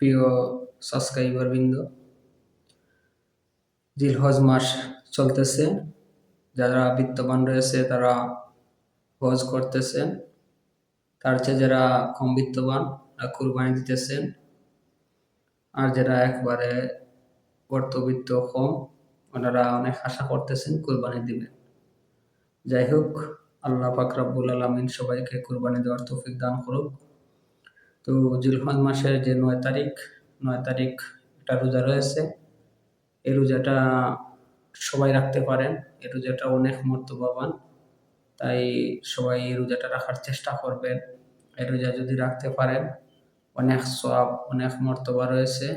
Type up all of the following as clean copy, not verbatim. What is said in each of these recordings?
প্রিয় সাবস্ক্রাইবার বৃন্দ, জিলহজ মাস চলতেছে। যারা বিত্তবান রয়েছে তারা হজ করতেছেন, তার চেয়ে যারা কম বিত্তবান কুরবানি দিতেছেন, আর যারা একবারে অর্থবিত্ত কম ওনারা অনেক আশা করতেছেন কুরবানি দিবেন। যাই হোক, আল্লাহ পাক রব্বুল আলামিন সবাইকে কুরবানি দেওয়ার তৌফিক দান করুক। তো জিলহজ মাসের যে 9 তারিখ একটা রোজা রয়েছে। এই রোজাটা সবাই রাখতে পারেন। এই রোজাটা অনেক মর্তবাবান, তাই সবাই এই রোজাটা রাখার চেষ্টা করবেন। এই রোজা যদি রাখতে পারেন অনেক সওয়াব, অনেক মর্তবা রয়েছে।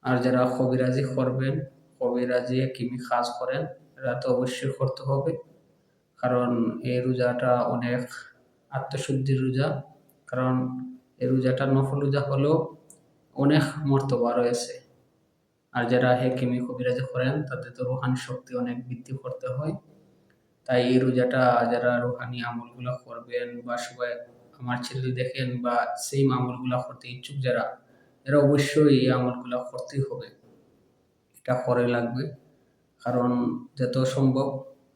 আর যারা কবিরাজি করবেন, কবিরাজি কিমি কাজ করেন, এরা তো অবশ্যই করতে হবে, কারণ এই রোজাটা অনেক আত্মশুদ্ধির রোজা। কারণ এই রোজাটা নফল রোজা হলেও অনেক মর্তবা রয়েছে। আর যারা হেকিমি কবিরাজি করেন তাদের তো রুহানি শক্তি অনেক বৃদ্ধি করতে হয়। তাই এই রোজাটা যারা রুহানি আমলগুলো করবেন বা সবাই আমার চ্যানেল দেখেন বা সেম আমলগুলো করতে ইচ্ছুক যারা, এরা অবশ্যই এই আমলগুলো করতেই হবে, এটা করে লাগবে। কারণ যত সম্ভব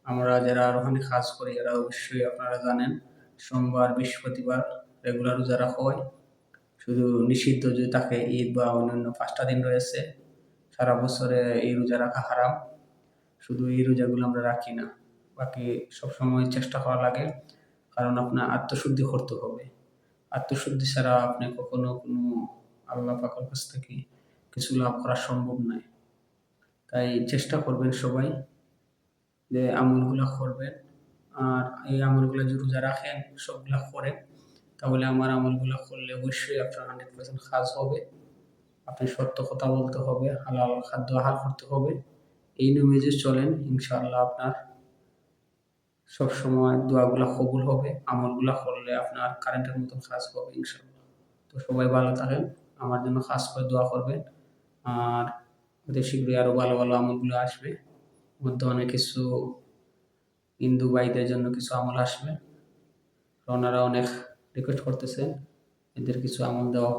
আমরা যারা রুহানি কাজ করি এরা অবশ্যই আপনারা জানেন সোমবার, বৃহস্পতিবার রেগুলার রোজা রাখা হয়। শুধু নিষিদ্ধ যে থাকে ঈদ বা অন্যান্য 5টা দিন রয়েছে, সারা বছরে এই রোজা রাখা হারাম। শুধু এই রোজাগুলো আমরা রাখি না, বাকি সবসময় চেষ্টা করা লাগে, কারণ আপনার আত্মশুদ্ধি করতে হবে। আত্মশুদ্ধি ছাড়া আপনি কখনো কোনো আল্লাহ পাকের কাছ থেকে কিছু লাভ করা সম্ভব নয়। তাই চেষ্টা করবেন সবাই যে আমলগুলো করবেন। আর এই আমলগুলো যদি রোজা রাখেন, সবগুলা করেন, তাহলে আমার আমলগুলো করলে অবশ্যই আপনার 100% কাজ হবে। আপনি সত্য কথা বলতে হবে, হালাল খাদ্য আহার করতে হবে। এই নিয়মে যদি চলেন ইনশাআল্লাহ আপনার সবসময় দোয়াগুলা কবুল হবে। আমলগুলা করলে আপনার কারেন্টের মতন কাজ হবে ইনশাআল্লাহ। তো সবাই ভালো থাকেন, আমার জন্য খাস করে দোয়া করবেন। আর অতি শীঘ্রই আরও ভালো ভালো আমলগুলো আসবে। মধ্যে অনেক কিছু হিন্দু ভাইদের জন্য কিছু আমল আসবে, ওনারা অনেক রিকোয়েস্ট করতেছেন এদের কিছু আমল দেওয়া